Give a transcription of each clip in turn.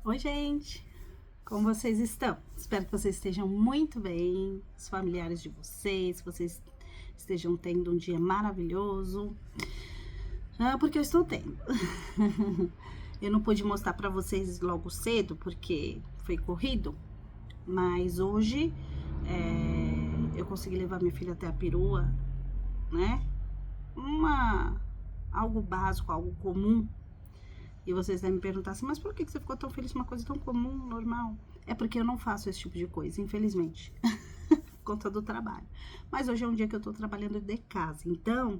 Oi, gente! Como vocês estão? Espero que vocês estejam muito bem, os familiares de vocês, que vocês estejam tendo um dia maravilhoso. Porque eu estou tendo. Eu não pude mostrar para vocês logo cedo, porque foi corrido, mas hoje eu consegui levar minha filha até a perua, né? Algo básico, algo comum. E vocês devem me perguntar assim, mas por que você ficou tão feliz com uma coisa tão comum, normal? É porque eu não faço esse tipo de coisa, infelizmente, por conta do trabalho. Mas hoje é um dia que eu tô trabalhando de casa, então,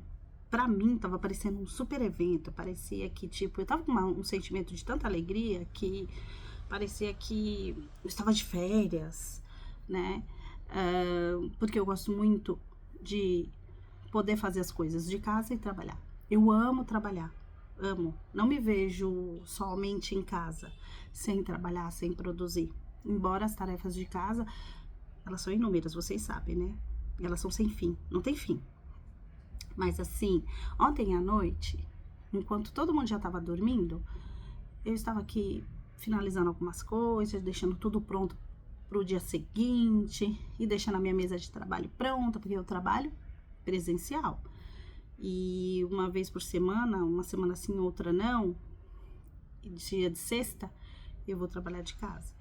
pra mim, tava parecendo um super evento, parecia que, tipo, eu tava com um sentimento de tanta alegria que parecia que eu estava de férias, né? Porque eu gosto muito de poder fazer as coisas de casa e trabalhar. Eu amo trabalhar, amo. Não me vejo somente em casa, sem trabalhar, sem produzir. Embora as tarefas de casa, elas são inúmeras, vocês sabem, né? Elas são sem fim, não tem fim. Mas assim, ontem à noite, enquanto todo mundo já estava dormindo, eu estava aqui finalizando algumas coisas, deixando tudo pronto para o dia seguinte e deixando a minha mesa de trabalho pronta, porque eu trabalho presencial. E uma vez por semana, uma semana sim, outra não, dia de sexta, eu vou trabalhar de casa,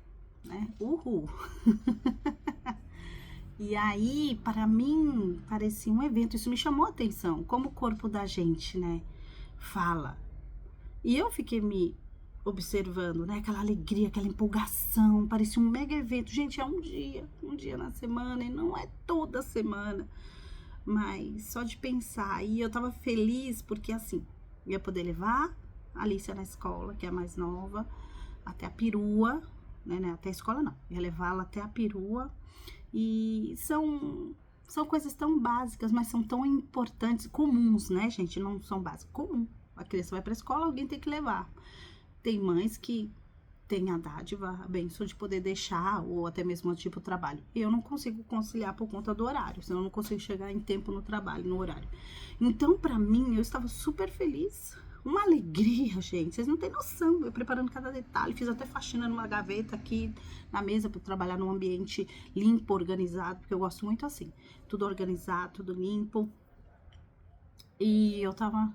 né? Uhul! E aí, para mim, parecia um evento, isso me chamou a atenção, como o corpo da gente, né, fala. E eu fiquei me observando, né, aquela alegria, aquela empolgação, parecia um mega evento. Gente, é um dia na semana, e não é toda semana. Mas só de pensar, e eu tava feliz porque assim, ia poder levar a Alicia na escola, que é a mais nova, até a perua, né, até a escola não, ia levá-la até a perua, e são coisas tão básicas, mas são tão importantes, comuns, né, gente, não são básicas, comum. A criança vai pra escola, alguém tem que levar. Tem mães que tem a dádiva, a benção de poder deixar, ou até mesmo tipo trabalho. Eu não consigo conciliar por conta do horário, senão eu não consigo chegar em tempo no trabalho, no horário. Então, pra mim, eu estava super feliz. Uma alegria, gente. Vocês não têm noção. Eu preparando cada detalhe. Fiz até faxina numa gaveta aqui na mesa para trabalhar num ambiente limpo, organizado, porque eu gosto muito assim. Tudo organizado, tudo limpo. E eu tava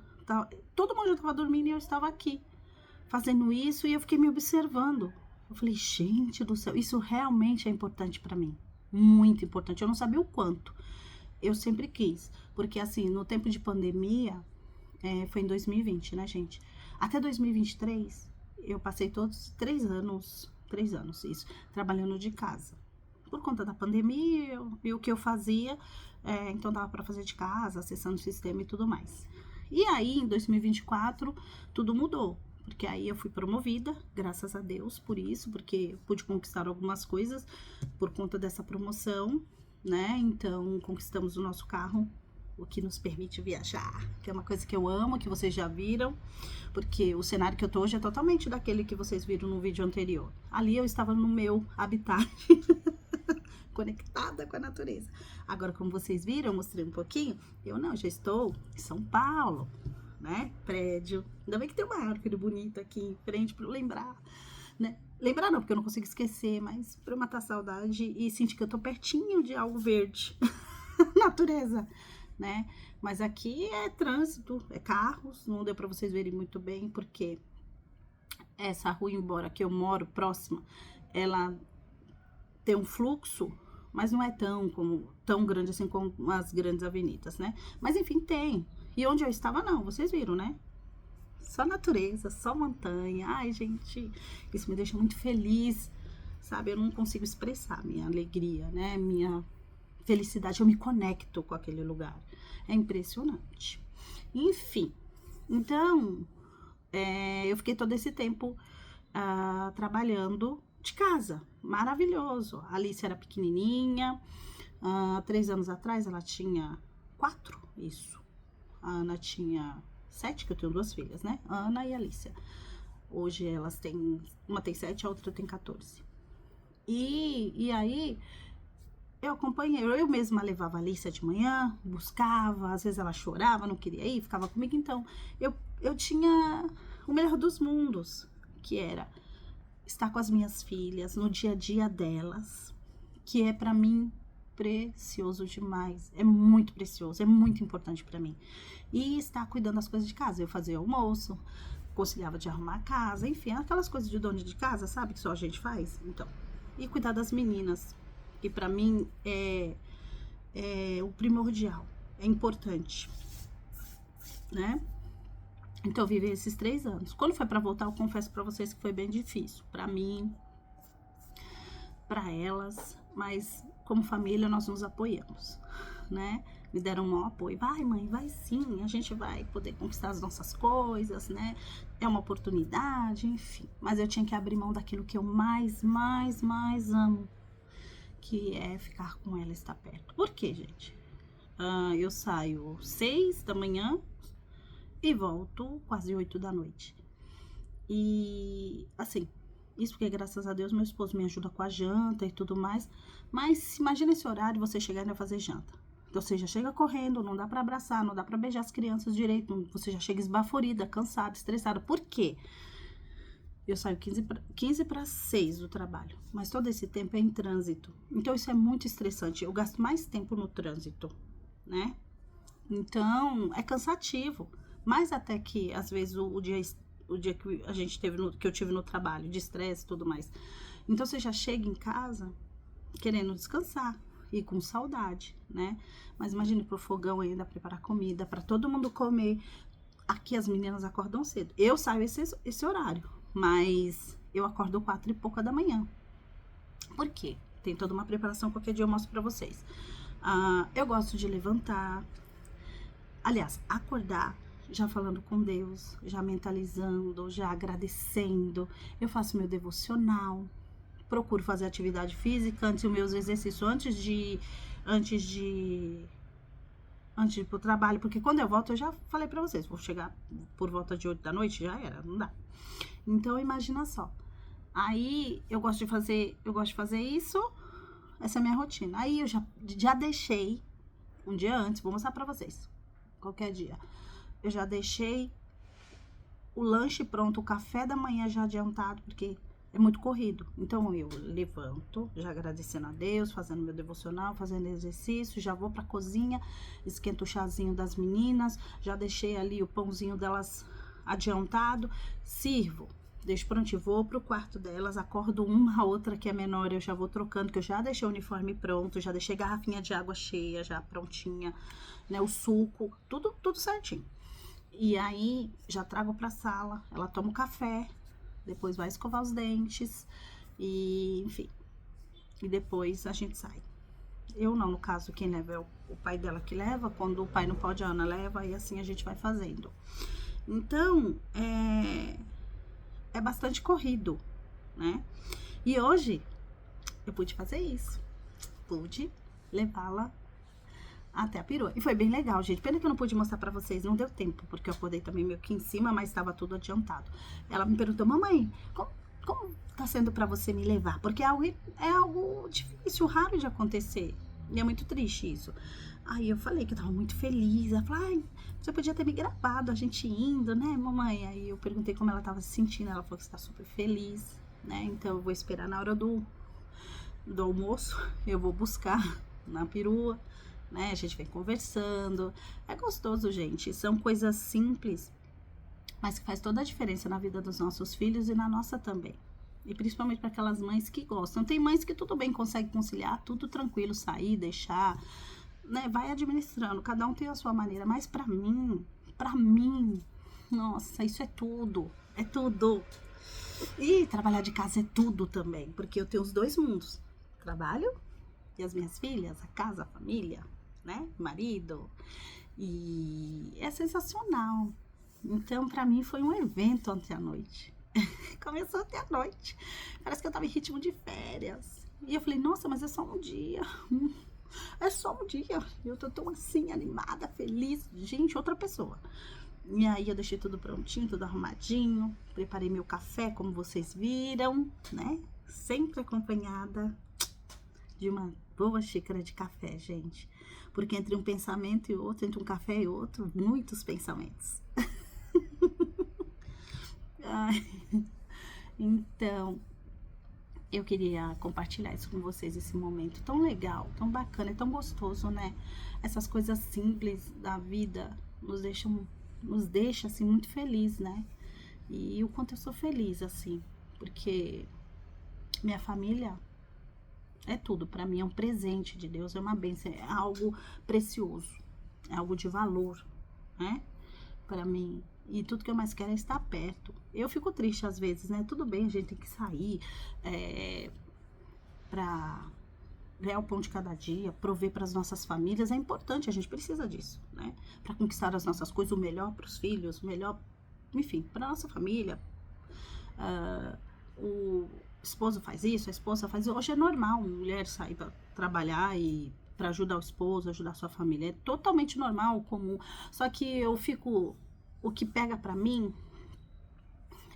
todo mundo já tava dormindo e eu estava aqui fazendo isso e eu fiquei me observando. Eu falei, gente do céu, isso realmente é importante pra mim. Muito importante. Eu não sabia o quanto. Eu sempre quis. Porque, assim, no tempo de pandemia, foi em 2020, né, gente? Até 2023, eu passei todos 3 anos, isso, trabalhando de casa. Por conta da pandemia e o que eu fazia, então dava pra fazer de casa, acessando o sistema e tudo mais. E aí, em 2024, tudo mudou. Porque aí eu fui promovida, graças a Deus por isso, porque pude conquistar algumas coisas por conta dessa promoção, né? Então, conquistamos o nosso carro, o que nos permite viajar, que é uma coisa que eu amo, que vocês já viram, porque o cenário que eu tô hoje é totalmente daquele que vocês viram no vídeo anterior. Ali eu estava no meu habitat, conectada com a natureza. Agora, como vocês viram, eu mostrei um pouquinho, eu não, já estou em São Paulo, né? Prédio. Ainda bem que tem uma árvore bonita aqui em frente para eu lembrar, né? Lembrar não, porque eu não consigo esquecer, mas para eu matar a saudade e sentir que eu tô pertinho de algo verde. Natureza, né? Mas aqui é trânsito, é carros, não deu para vocês verem muito bem, porque essa rua, embora que eu moro próxima, ela tem um fluxo, mas não é tão grande assim como as grandes avenidas, né? Mas enfim, tem. E onde eu estava, não, vocês viram, né? Só natureza, só montanha. Ai, gente, isso me deixa muito feliz, sabe? Eu não consigo expressar minha alegria, né? Minha felicidade, eu me conecto com aquele lugar. É impressionante. Enfim, então, eu fiquei todo esse tempo trabalhando de casa. Maravilhoso. A Alice era pequenininha. 3 anos atrás ela tinha 4, isso. A Ana tinha 7, que eu tenho 2 filhas, né? A Ana e a Alicia. Hoje elas têm, uma tem 7, a outra tem 14. E aí eu acompanhei, eu mesma levava a Alicia de manhã, buscava, às vezes ela chorava, não queria ir, ficava comigo, então eu tinha o melhor dos mundos, que era estar com as minhas filhas no dia a dia delas, que é para mim precioso demais, é muito precioso, é muito importante para mim. E estar cuidando das coisas de casa, eu fazia almoço, conciliava de arrumar a casa, enfim, aquelas coisas de dono de casa, sabe, que só a gente faz, então. E cuidar das meninas, que para mim é o primordial, é importante, né? Então eu vivi esses 3 anos. Quando foi para voltar, eu confesso para vocês que foi bem difícil, para mim, para elas, mas como família nós nos apoiamos, né? Me deram um maior apoio. Vai, mãe, vai sim, a gente vai poder conquistar as nossas coisas, né? É uma oportunidade, enfim. Mas eu tinha que abrir mão daquilo que eu mais amo, que é ficar com ela, estar perto. Por quê, gente? Eu saio 6 da manhã e volto quase 8 da noite. E, assim, isso porque, graças a Deus, meu esposo me ajuda com a janta e tudo mais. Mas imagina esse horário, você chegar e não fazer janta. Então, você já chega correndo, não dá pra abraçar, não dá pra beijar as crianças direito. Você já chega esbaforida, cansada, estressada. Por quê? Eu saio 15 para 6 do trabalho. Mas todo esse tempo é em trânsito. Então, isso é muito estressante. Eu gasto mais tempo no trânsito, né? Então, é cansativo. Mais até que, às vezes, o dia que a gente teve que eu tive no trabalho, de estresse e tudo mais. Então você já chega em casa querendo descansar e com saudade, né? Mas imagine pro fogão ainda preparar comida para todo mundo comer. Aqui as meninas acordam cedo. Eu saio esse horário, mas eu acordo 4 e pouca da manhã. Por quê? Tem toda uma preparação, qualquer dia eu mostro para vocês. Eu gosto de levantar, aliás, acordar já falando com Deus, já mentalizando, já agradecendo. Eu faço meu devocional, procuro fazer atividade física antes dos meus exercícios, antes de ir pro trabalho, porque quando eu volto, eu já falei pra vocês, vou chegar por volta de 8 da noite, já era, não dá. Então, imagina só. Aí, eu gosto de fazer isso, essa é a minha rotina. Aí, eu já deixei, um dia antes, vou mostrar pra vocês, qualquer dia. Eu já deixei o lanche pronto, o café da manhã já adiantado, porque é muito corrido. Então, eu levanto, já agradecendo a Deus, fazendo meu devocional, fazendo exercício, já vou pra cozinha, esquento o chazinho das meninas, já deixei ali o pãozinho delas adiantado, sirvo, deixo pronto e vou pro quarto delas, acordo uma, a outra que é menor, eu já vou trocando, que eu já deixei o uniforme pronto, já deixei garrafinha de água cheia, já prontinha, né, o suco, tudo certinho. E aí, já trago pra sala, ela toma o café, depois vai escovar os dentes, e enfim. E depois a gente sai. Eu não, no caso, quem leva é o pai dela que leva, quando o pai não pode, a Ana leva, e assim a gente vai fazendo. Então, é bastante corrido, né? E hoje, eu pude fazer isso. Pude levá-la até a perua. E foi bem legal, gente. Pena que eu não pude mostrar pra vocês, não deu tempo, porque eu acordei também meio que em cima, mas estava tudo adiantado. Ela me perguntou, mamãe, como tá sendo pra você me levar? Porque é algo difícil, raro de acontecer. E é muito triste isso. Aí eu falei que eu tava muito feliz. Ela falou, ai, você podia ter me gravado, a gente indo, né, mamãe? Aí eu perguntei como ela tava se sentindo. Ela falou que está super feliz, né? Então eu vou esperar na hora do almoço, eu vou buscar na perua, né? A gente vem conversando. É gostoso, gente. São coisas simples, mas que faz toda a diferença na vida dos nossos filhos e na nossa também. E principalmente para aquelas mães que gostam. Tem mães que tudo bem, conseguem conciliar, tudo tranquilo, sair, deixar, né? Vai administrando, cada um tem a sua maneira. Mas para mim, nossa, isso é tudo. É tudo. E trabalhar de casa é tudo também, porque eu tenho os 2 mundos. Trabalho e as minhas filhas, a casa, a família, né? Marido. E é sensacional. Então, pra mim, foi um evento ontem à noite. Começou ontem à noite. Parece que eu tava em ritmo de férias. E eu falei, nossa, mas é só um dia. É só um dia. Eu tô tão assim, animada, feliz. Gente, outra pessoa. E aí eu deixei tudo prontinho, tudo arrumadinho. Preparei meu café, como vocês viram, né? Sempre acompanhada de uma boa xícara de café, gente. Porque entre um pensamento e outro, entre um café e outro, muitos pensamentos. Ai. Então, eu queria compartilhar isso com vocês, esse momento tão legal, tão bacana, é tão gostoso, né? Essas coisas simples da vida nos deixa assim muito feliz, né? E o quanto eu sou feliz assim, porque minha família é tudo para mim, é um presente de Deus, é uma bênção, é algo precioso, é algo de valor, né? Para mim. E tudo que eu mais quero é estar perto. Eu fico triste às vezes, né? Tudo bem, a gente tem que sair para ganhar o pão de cada dia, prover para as nossas famílias. É importante, a gente precisa disso, né? Para conquistar as nossas coisas, o melhor para os filhos, o melhor, enfim, para nossa família. O esposo faz isso, a esposa faz isso. Hoje é normal uma mulher sair para trabalhar e para ajudar o esposo, ajudar a sua família. É totalmente normal, comum. Só que eu fico... O que pega para mim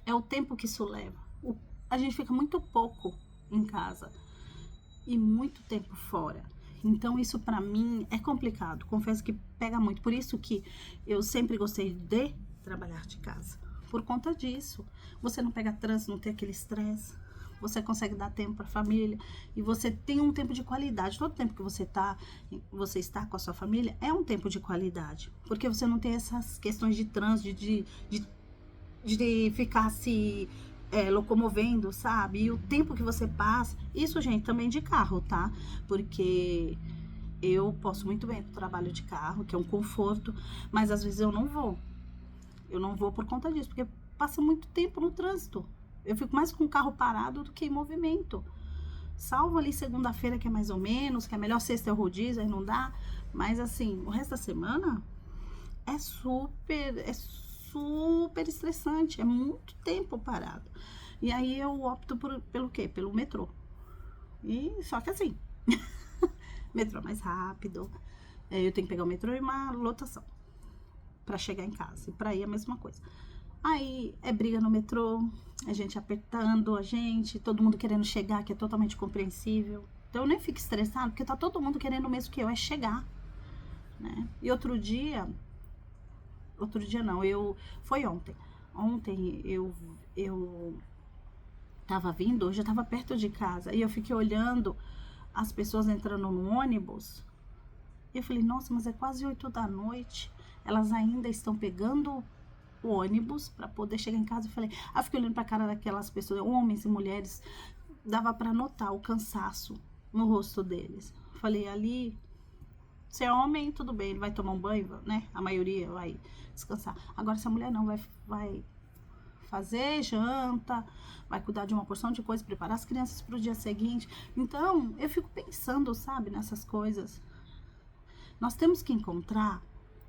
é o tempo que isso leva. A gente fica muito pouco em casa e muito tempo fora. Então isso para mim é complicado. Confesso que pega muito. Por isso que eu sempre gostei de trabalhar de casa. Por conta disso. Você não pega trânsito, não tem aquele estresse. Você consegue dar tempo para a família e você tem um tempo de qualidade. Todo tempo que você está com a sua família é um tempo de qualidade, porque você não tem essas questões de trânsito, de ficar se locomovendo, sabe? E o tempo que você passa, isso, gente, também de carro, tá? Porque eu posso muito bem pro trabalho de carro, que é um conforto, mas às vezes eu não vou. Eu não vou por conta disso, porque passa muito tempo no trânsito. Eu fico mais com o carro parado do que em movimento. Salvo ali segunda-feira, que é mais ou menos, que é melhor, sexta é o rodízio, aí não dá. Mas assim, o resto da semana é super estressante. É muito tempo parado. E aí eu opto pelo quê? Pelo metrô. E só que assim, metrô é mais rápido. Eu tenho que pegar o metrô e uma lotação para chegar em casa. E para ir é a mesma coisa. Aí é briga no metrô, a gente apertando a gente, todo mundo querendo chegar, que é totalmente compreensível. Então eu nem fico estressado, porque tá todo mundo querendo o mesmo que eu, é chegar, né? E outro dia não, foi ontem. Ontem eu tava vindo, hoje eu tava perto de casa, e eu fiquei olhando as pessoas entrando no ônibus. E eu falei, nossa, mas é quase 8 da noite, elas ainda estão pegando o ônibus para poder chegar em casa. Eu fiquei olhando para a cara daquelas pessoas, homens e mulheres, dava para notar o cansaço no rosto deles. Falei, ali, se é homem, tudo bem, ele vai tomar um banho, né? A maioria vai descansar. Agora, se a mulher não, vai fazer janta, vai cuidar de uma porção de coisa, preparar as crianças para o dia seguinte. Então, eu fico pensando, sabe, nessas coisas. Nós temos que encontrar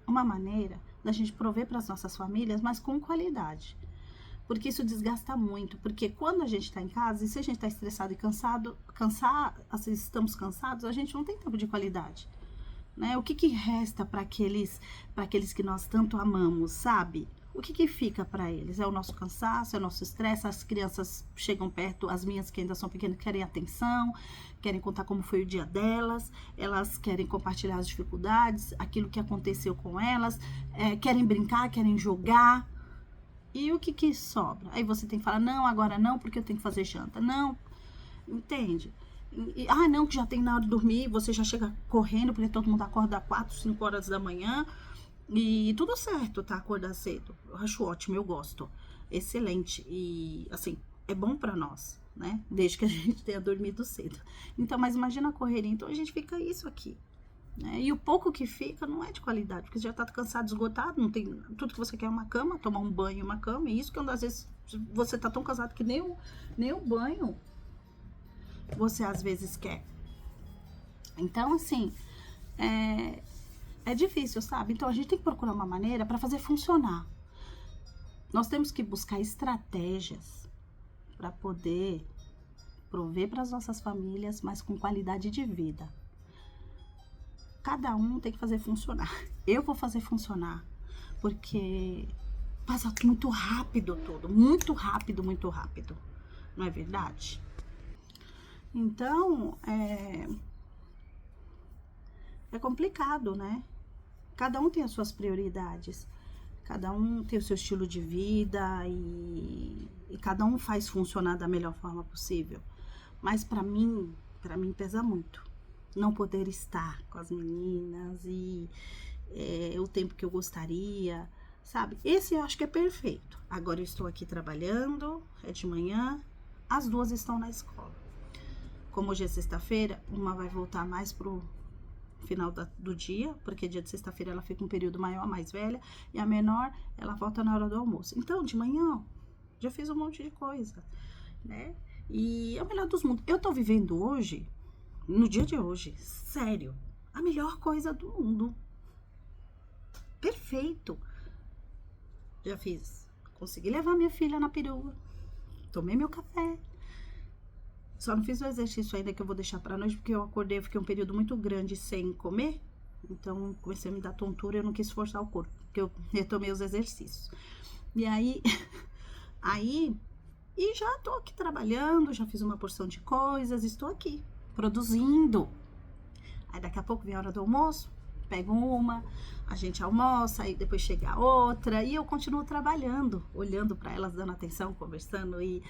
uma maneira da gente prover para as nossas famílias, mas com qualidade. Porque isso desgasta muito. Porque quando a gente está em casa, e se a gente está estressado e estamos cansados, a gente não tem tempo de qualidade. Né? O que resta para aqueles que nós tanto amamos, sabe? O que fica para eles? É o nosso cansaço, é o nosso estresse. As crianças chegam perto, as minhas que ainda são pequenas, querem atenção, querem contar como foi o dia delas, elas querem compartilhar as dificuldades, aquilo que aconteceu com elas, querem brincar, querem jogar. E o que sobra? Aí você tem que falar, não, agora não, porque eu tenho que fazer janta. Não, entende? Não, que já tem na hora de dormir, você já chega correndo, porque todo mundo acorda às 4, 5 horas da manhã. E tudo certo, tá? Acordar cedo. Eu acho ótimo, eu gosto. Excelente. E, assim, é bom pra nós, né? Desde que a gente tenha dormido cedo. Então, mas imagina a correria. Então, a gente fica isso aqui, né? E o pouco que fica não é de qualidade, porque você já tá cansado, esgotado, não tem... Tudo que você quer é uma cama, tomar um banho e uma cama. E isso que às vezes você tá tão cansado que nem o banho você às vezes quer. Então, assim, é difícil, sabe? Então a gente tem que procurar uma maneira para fazer funcionar. Nós temos que buscar estratégias para poder prover para as nossas famílias, mas com qualidade de vida. Cada um tem que fazer funcionar. Eu vou fazer funcionar, porque passa muito rápido tudo, muito rápido, muito rápido. Não é verdade? Então, é complicado, né? Cada um tem as suas prioridades, cada um tem o seu estilo de vida e cada um faz funcionar da melhor forma possível. Mas para mim pesa muito. Não poder estar com as meninas e o tempo que eu gostaria, sabe? Esse eu acho que é perfeito. Agora eu estou aqui trabalhando, é de manhã, as duas estão na escola. Como hoje é sexta-feira, uma vai voltar mais pro final do dia, porque dia de sexta-feira ela fica um período maior, mais velha, e a menor, ela volta na hora do almoço. Então, de manhã, já fiz um monte de coisa, né? E é o melhor dos mundos. Eu tô vivendo hoje, no dia de hoje, sério, a melhor coisa do mundo. Perfeito. Já fiz. Consegui levar minha filha na perua. Tomei meu café. Só não fiz o exercício ainda que eu vou deixar pra noite, porque eu acordei, fiquei um período muito grande sem comer. Então, comecei a me dar tontura e eu não quis forçar o corpo, porque eu retomei os exercícios. E aí, e já tô aqui trabalhando, já fiz uma porção de coisas, estou aqui, produzindo. Aí daqui a pouco vem a hora do almoço, pego uma, a gente almoça, aí depois chega a outra, e eu continuo trabalhando, olhando para elas, dando atenção, conversando e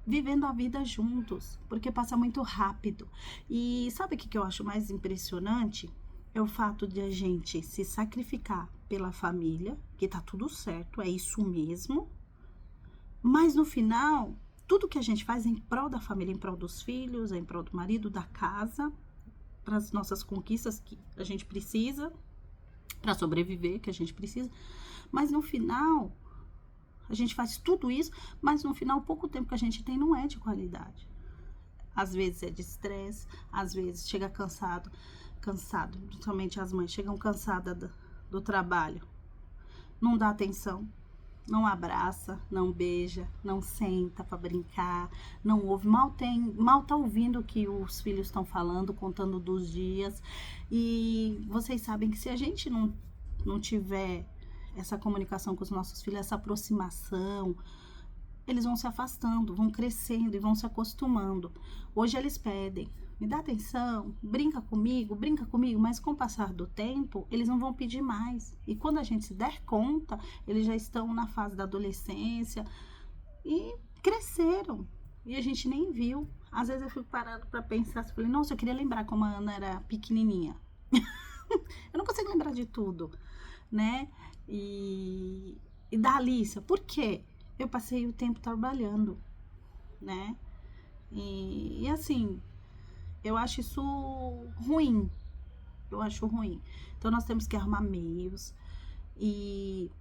vivendo a vida juntos, porque passa muito rápido. E sabe o que eu acho mais impressionante? É o fato de a gente se sacrificar pela família, que tá tudo certo, é isso mesmo, mas no final, tudo que a gente faz é em prol da família, em prol dos filhos, é em prol do marido, da casa, para as nossas conquistas que a gente precisa, para sobreviver que a gente precisa, mas no final a gente faz tudo isso, mas no final o pouco tempo que a gente tem não é de qualidade. Às vezes é de estresse, às vezes chega cansado, principalmente as mães chegam cansadas do trabalho, não dá atenção, não abraça, não beija, não senta para brincar, não ouve, mal tá ouvindo o que os filhos estão falando, contando dos dias. E vocês sabem que se a gente não tiver essa comunicação com os nossos filhos, essa aproximação, eles vão se afastando, vão crescendo e vão se acostumando. Hoje eles pedem, me dá atenção, brinca comigo, mas com o passar do tempo, eles não vão pedir mais. E quando a gente se der conta, eles já estão na fase da adolescência e cresceram. E a gente nem viu. Às vezes eu fico parado para pensar, falei, nossa, eu queria lembrar como a Ana era pequenininha. Eu não consigo lembrar de tudo, né? E da Alissa, por quê? Eu passei o tempo trabalhando, né? E assim, eu acho isso ruim. Eu acho ruim. Então, nós temos que arrumar meios e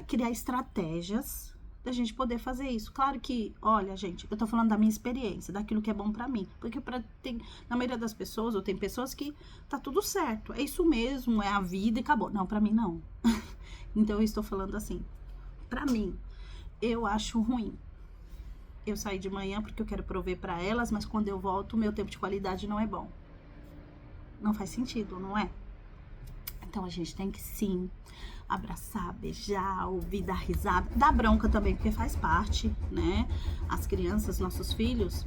criar estratégias da gente poder fazer isso. Claro que, olha, gente, eu tô falando da minha experiência, daquilo que é bom pra mim. Porque na maioria das pessoas, ou tem pessoas que tá tudo certo. É isso mesmo, é a vida e acabou. Não, pra mim não. Então, eu estou falando assim, pra mim, eu acho ruim. Eu saí de manhã porque eu quero prover pra elas, mas quando eu volto, o meu tempo de qualidade não é bom. Não faz sentido, não é? Então, a gente tem que sim abraçar, beijar, ouvir, dar risada, dar bronca também, porque faz parte, né? As crianças, nossos filhos,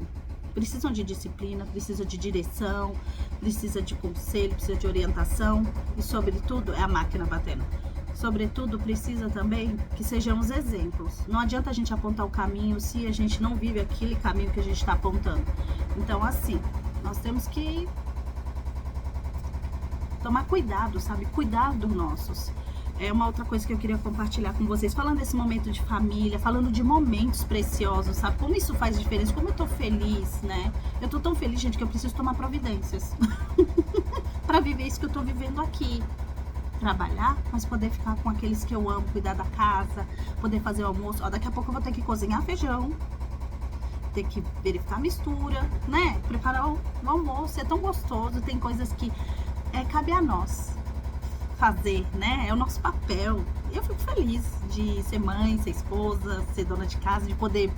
precisam de disciplina, precisam de direção, precisa de conselho, precisa de orientação e, sobretudo, é a máquina batendo. Sobretudo, precisa também que sejamos exemplos. Não adianta a gente apontar o caminho se a gente não vive aquele caminho que a gente está apontando. Então, assim, nós temos que tomar cuidado, sabe? Cuidar dos nossos. É uma outra coisa que eu queria compartilhar com vocês. Falando desse momento de família, falando de momentos preciosos, sabe? Como isso faz diferença, como eu tô feliz, né? Eu tô tão feliz, gente, que eu preciso tomar providências. Pra viver isso que eu tô vivendo aqui. Trabalhar, mas poder ficar com aqueles que eu amo, cuidar da casa, poder fazer o almoço. Ó, daqui a pouco eu vou ter que cozinhar feijão, ter que verificar a mistura, né? Preparar o almoço, é tão gostoso. Tem coisas que cabe a nós fazer, né? É o nosso papel. Eu fico feliz de ser mãe, ser esposa, ser dona de casa, de poder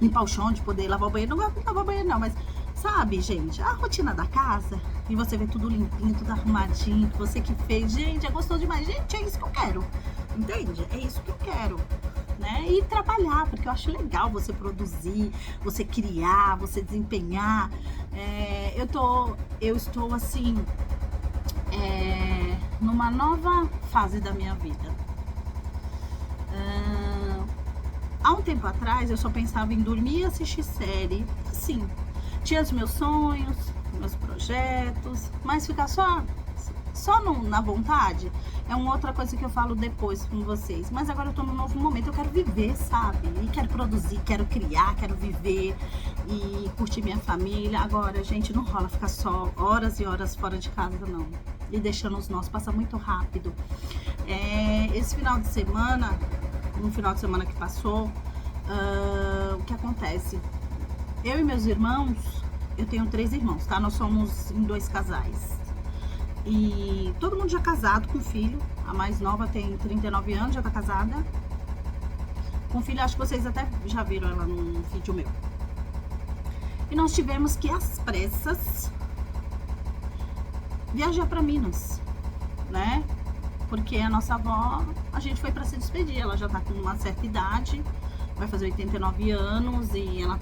limpar o chão, de poder lavar o banheiro. Não gosto de lavar o banheiro não, mas sabe, gente, a rotina da casa, e você vê tudo limpinho, tudo arrumadinho, você que fez, gente, é gostoso demais. Gente, é isso que eu quero, entende? É isso que eu quero, né? E trabalhar, porque eu acho legal você produzir, você criar, você desempenhar. Eu estou assim, numa nova fase da minha vida. Há um tempo atrás eu só pensava em dormir e assistir série. Sim, tinha os meus sonhos, meus projetos, mas ficar só na vontade é uma outra coisa que eu falo depois com vocês. Mas agora eu tô num novo momento, eu quero viver, sabe? E quero produzir, quero criar, quero viver e curtir minha família. Agora, gente, não rola ficar só horas e horas fora de casa, não. E deixando os nossos, passa muito rápido. Esse final de semana, no final de semana que passou, o que acontece? Eu e meus irmãos, eu tenho 3 irmãos, tá? Nós somos em 2 casais. E todo mundo já casado com filho. A mais nova tem 39 anos, já tá casada. Com filho, acho que vocês até já viram ela num vídeo meu. E nós tivemos que, às pressas, viajar pra Minas, né? Porque a nossa avó, a gente foi pra se despedir. Ela já tá com uma certa idade, vai fazer 89 anos e ela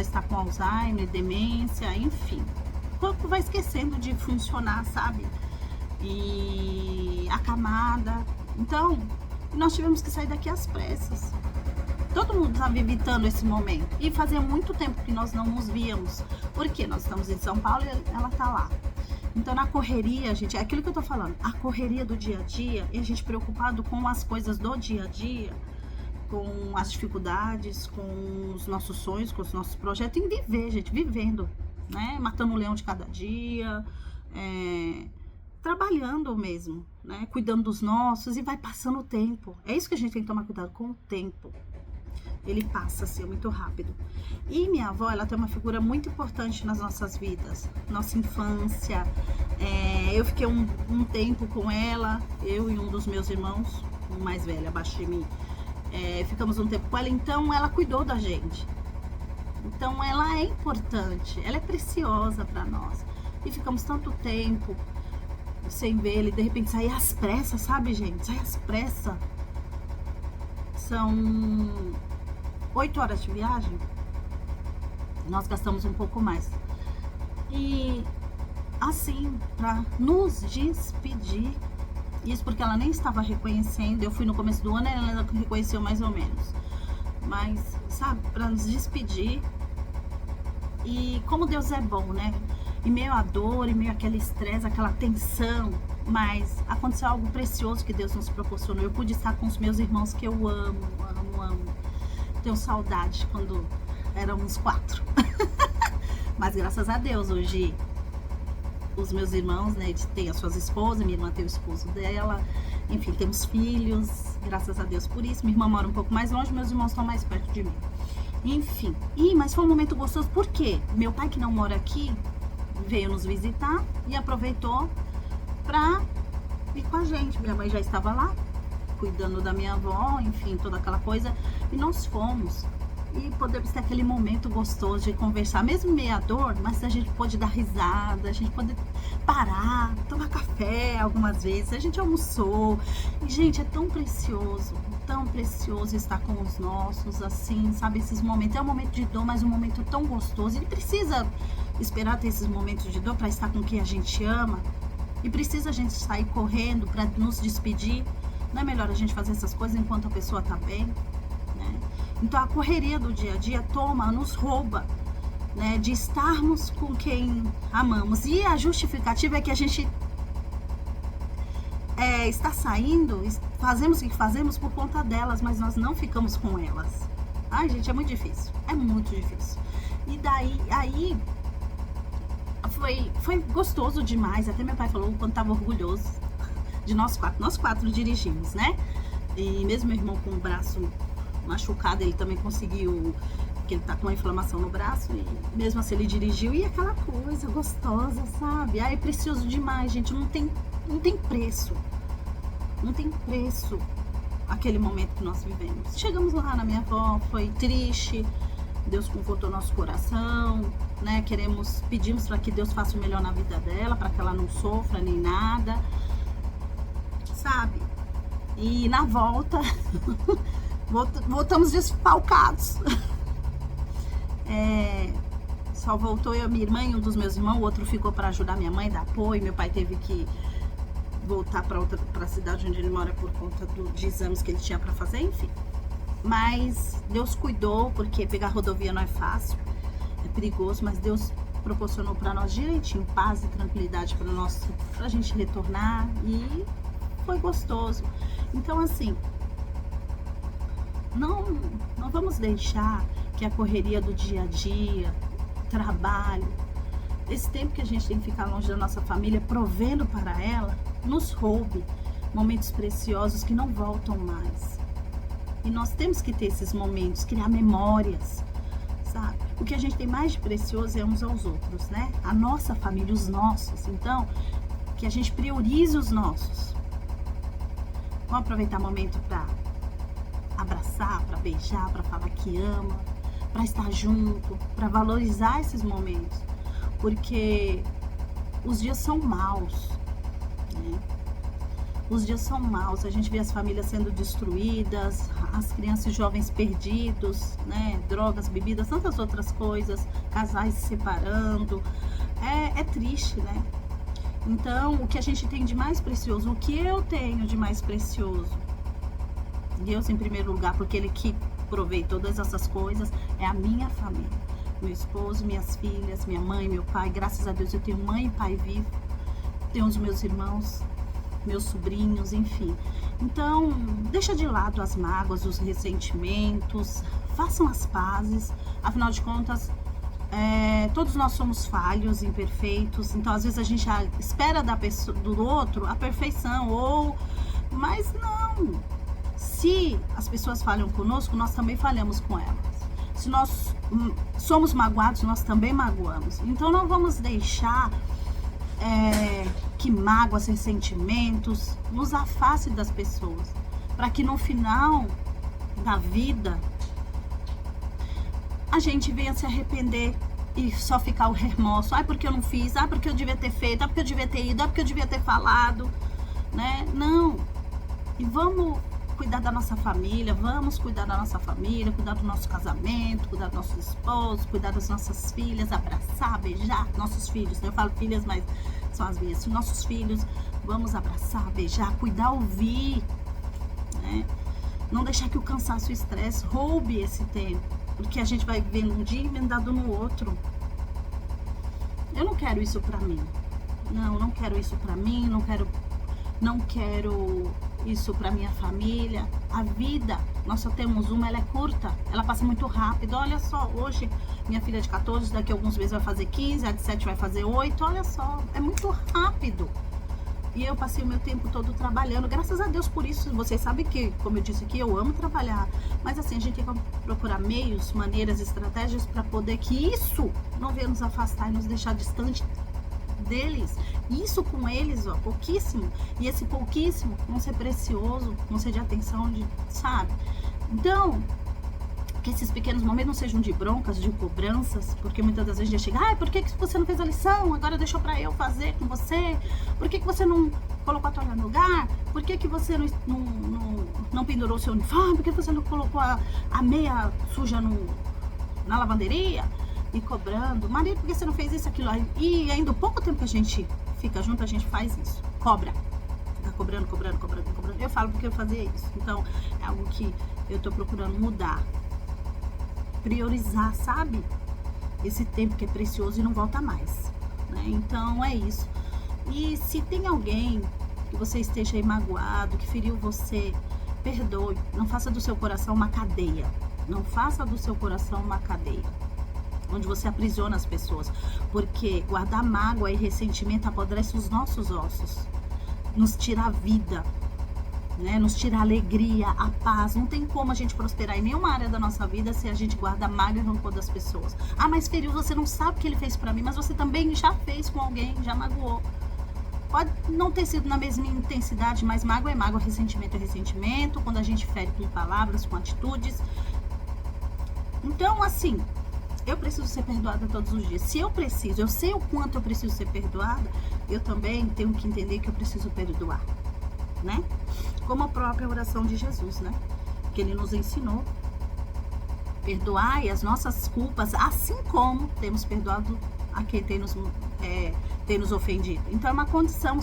está com Alzheimer, demência, enfim. O corpo vai esquecendo de funcionar, sabe? E acamada. Então, nós tivemos que sair daqui às pressas. Todo mundo estava evitando esse momento. E fazia muito tempo que nós não nos víamos. Porque nós estamos em São Paulo e ela tá lá. Então, na correria, gente, é aquilo que eu tô falando. A correria do dia a dia e a gente preocupado com as coisas do dia a dia, com as dificuldades, com os nossos sonhos, com os nossos projetos, em viver, gente, vivendo, né? Matando um leão de cada dia, trabalhando mesmo, né? Cuidando dos nossos, e vai passando o tempo. É isso que a gente tem que tomar cuidado com o tempo. Ele passa assim muito rápido. E minha avó, ela tem uma figura muito importante nas nossas vidas, nossa infância. Eu fiquei um tempo com ela, eu e um dos meus irmãos, o mais velho, abaixo de mim. Ficamos um tempo com ela, então ela cuidou da gente. Então ela é importante, ela é preciosa para nós. E ficamos tanto tempo sem ver ele, de repente sair às pressas, sabe, gente? Sair às pressas. São 8 horas de viagem. Nós gastamos um pouco mais. E assim, para nos despedir. Isso porque ela nem estava reconhecendo. Eu fui no começo do ano e ela ainda reconheceu mais ou menos. Mas, sabe, para nos despedir. E como Deus é bom, né? Em meio à dor, em meio àquele estresse, aquela tensão. Mas aconteceu algo precioso que Deus nos proporcionou. Eu pude estar com os meus irmãos que eu amo, amo, amo. Tenho saudade quando éramos 4. Mas graças a Deus, hoje os meus irmãos, né, têm as suas esposas, minha irmã tem o esposo dela, enfim, temos filhos, graças a Deus por isso. Minha irmã mora um pouco mais longe, meus irmãos estão mais perto de mim. Enfim, mas foi um momento gostoso, porque meu pai, que não mora aqui, veio nos visitar e aproveitou pra ir com a gente. Minha mãe já estava lá, cuidando da minha avó, enfim, toda aquela coisa, e nós fomos. E podemos ter aquele momento gostoso de conversar, mesmo meia dor, mas a gente pode dar risada, a gente pode parar, tomar café algumas vezes, a gente almoçou. E, gente, é tão precioso estar com os nossos, assim, sabe, esses momentos. É um momento de dor, mas um momento tão gostoso. E precisa esperar ter esses momentos de dor para estar com quem a gente ama. E precisa a gente sair correndo para nos despedir. Não é melhor a gente fazer essas coisas enquanto a pessoa tá bem, né? Então a correria do dia a dia nos rouba, né, de estarmos com quem amamos. E a justificativa é que a gente está saindo, fazemos o que fazemos por conta delas, mas nós não ficamos com elas. Ai, gente, é muito difícil. E aí foi gostoso demais. Até meu pai falou o quanto estava orgulhoso de nós 4. Nós 4 dirigimos, né? E mesmo meu irmão com o braço machucado, ele também conseguiu, porque ele tá com uma inflamação no braço, e mesmo assim ele dirigiu, e aquela coisa gostosa, sabe? Ai, é precioso demais, gente, não tem preço. Não tem preço aquele momento que nós vivemos. Chegamos lá na minha avó, foi triste, Deus confortou nosso coração, né? Pedimos para que Deus faça o melhor na vida dela, para que ela não sofra nem nada, sabe? E na volta voltamos desfalcados. Só voltou eu, minha irmã e um dos meus irmãos. O outro ficou para ajudar minha mãe, dar apoio. Meu pai teve que voltar para a cidade onde ele mora por conta de exames que ele tinha para fazer, enfim. mas Deus cuidou, porque pegar rodovia não é fácil, é perigoso, mas Deus proporcionou para nós direitinho paz e tranquilidade para a gente retornar, e foi gostoso. Então, assim, não vamos deixar que a correria do dia a dia, trabalho, esse tempo que a gente tem que ficar longe da nossa família, provendo para ela, nos roube momentos preciosos que não voltam mais. E nós temos que ter esses momentos, criar memórias, sabe? O que a gente tem mais de precioso é uns aos outros, né? A nossa família, os nossos. Então, que a gente priorize os nossos. Vamos aproveitar o momento para abraçar, para beijar, para falar que ama, para estar junto, para valorizar esses momentos. Porque os dias são maus, né? Os dias são maus, a gente vê as famílias sendo destruídas, as crianças e jovens perdidos, né? Drogas, bebidas, tantas outras coisas, casais se separando. É triste, né? Então, o que a gente tem de mais precioso, o que eu tenho de mais precioso? Deus em primeiro lugar, porque Ele que provei todas essas coisas, é a minha família. Meu esposo, minhas filhas, minha mãe, meu pai. Graças a Deus eu tenho mãe e pai vivo. Tenho os meus irmãos, meus sobrinhos, enfim. Então, deixa de lado as mágoas, os ressentimentos, façam as pazes. Afinal de contas, todos nós somos falhos, imperfeitos. Então, às vezes a gente espera da pessoa, do outro a perfeição, mas não. Se as pessoas falham conosco, nós também falhamos com elas. Se nós somos magoados, nós também magoamos. Então, não vamos deixar que mágoas, ressentimentos nos afaste das pessoas, para que no final da vida a gente venha se arrepender e só ficar o remorso. Porque eu não fiz, porque eu devia ter feito, porque eu devia ter ido, porque eu devia ter falado, né? Não. E vamos cuidar da nossa família, cuidar do nosso casamento, cuidar dos nossos esposos, cuidar das nossas filhas, abraçar, beijar nossos filhos. Eu falo filhas, mas são as minhas. Nossos filhos, vamos abraçar, beijar, cuidar, ouvir, né? Não deixar que o cansaço e o estresse roube esse tempo, porque a gente vai vivendo um dia emendado no outro. Eu não quero isso pra mim. Não quero isso pra mim, não quero isso para minha família. A vida, nós só temos uma, ela é curta, ela passa muito rápido. Olha só, hoje minha filha de 14, daqui a alguns meses vai fazer 15, a de 7 vai fazer 8, olha só, é muito rápido. E eu passei o meu tempo todo trabalhando, graças a Deus por isso. Vocês sabem que, como eu disse aqui, eu amo trabalhar, mas assim, a gente tem que procurar meios, maneiras, estratégias para poder que isso não venha nos afastar e nos deixar distante deles. Isso com eles, pouquíssimo. E esse pouquíssimo vão ser precioso, vão ser de atenção, sabe? Então, que esses pequenos momentos não sejam de broncas, de cobranças, porque muitas das vezes já chega, por que você não fez a lição? Agora deixou pra eu fazer com você? Por que você não colocou a toalha no lugar? Por que você não pendurou o seu uniforme? Por que você não colocou a meia suja na lavanderia? E cobrando, marido, por que você não fez isso, aquilo? E ainda o pouco tempo que a gente fica junto, a gente faz isso, cobra, fica cobrando. Eu falo porque eu fazia isso. Então, é algo que eu tô procurando mudar, priorizar, sabe? Esse tempo que é precioso e não volta mais, né? Então, é isso. E se tem alguém que você esteja aí magoado, que feriu você, perdoe. Não faça do seu coração uma cadeia. Não faça do seu coração uma cadeia onde você aprisiona as pessoas, porque guardar mágoa e ressentimento apodrece os nossos ossos, nos tira a vida, né? Nos tira a alegria, a paz. Não tem como a gente prosperar em nenhuma área da nossa vida se a gente guarda mágoa e rancor das pessoas. Mas feriu, você não sabe o que ele fez pra mim, mas você também já fez com alguém, já magoou. Pode não ter sido na mesma intensidade, mas mágoa é mágoa, ressentimento é ressentimento, quando a gente fere com palavras, com atitudes. Então, assim, eu preciso ser perdoada todos os dias. Se eu sei o quanto eu preciso ser perdoada, eu também tenho que entender que eu preciso perdoar, né? Como a própria oração de Jesus, né? Que ele nos ensinou. Perdoai as nossas culpas, assim como temos perdoado a quem tem nos ofendido. Então é uma condição,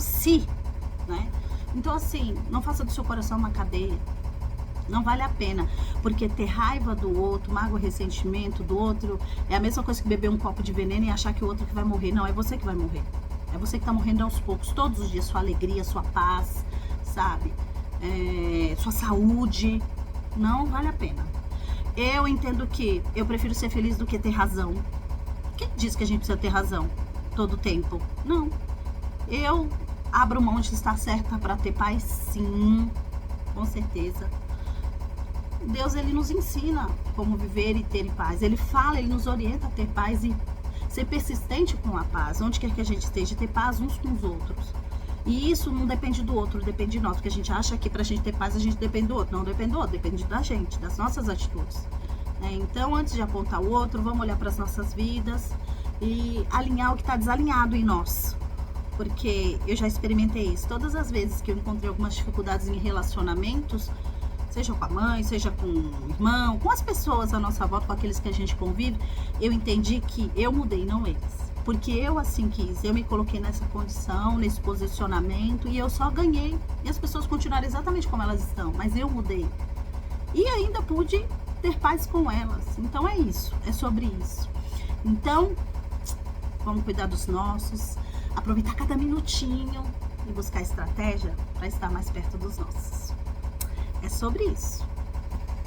né? Então assim, não faça do seu coração uma cadeia. Não vale a pena, porque ter raiva do outro, mágoa, ressentimento do outro, é a mesma coisa que beber um copo de veneno e achar que o outro que vai morrer. Não, é você que vai morrer. É você que tá morrendo aos poucos, todos os dias, sua alegria, sua paz, sabe? Sua saúde. Não vale a pena. Eu entendo que eu prefiro ser feliz do que ter razão. Quem diz que a gente precisa ter razão todo tempo? Não. Eu abro mão de estar certa para ter paz, sim, com certeza. Deus, ele nos ensina como viver e ter paz. Ele fala, ele nos orienta a ter paz e ser persistente com a paz. Onde quer que a gente esteja, ter paz uns com os outros. E isso não depende do outro, depende de nós. Porque a gente acha que pra gente ter paz, a gente depende do outro. Não depende do outro, depende da gente, das nossas atitudes. Então, antes de apontar o outro, vamos olhar para as nossas vidas e alinhar o que está desalinhado em nós. Porque eu já experimentei isso. Todas as vezes que eu encontrei algumas dificuldades em relacionamentos, seja com a mãe, seja com o irmão, com as pessoas à nossa volta, com aqueles que a gente convive, eu entendi que eu mudei, não eles. Porque eu assim quis, eu me coloquei nessa condição, nesse posicionamento e eu só ganhei. E as pessoas continuaram exatamente como elas estão, mas eu mudei. E ainda pude ter paz com elas. Então é isso, é sobre isso. Então, vamos cuidar dos nossos, aproveitar cada minutinho e buscar estratégia para estar mais perto dos nossos. É sobre isso.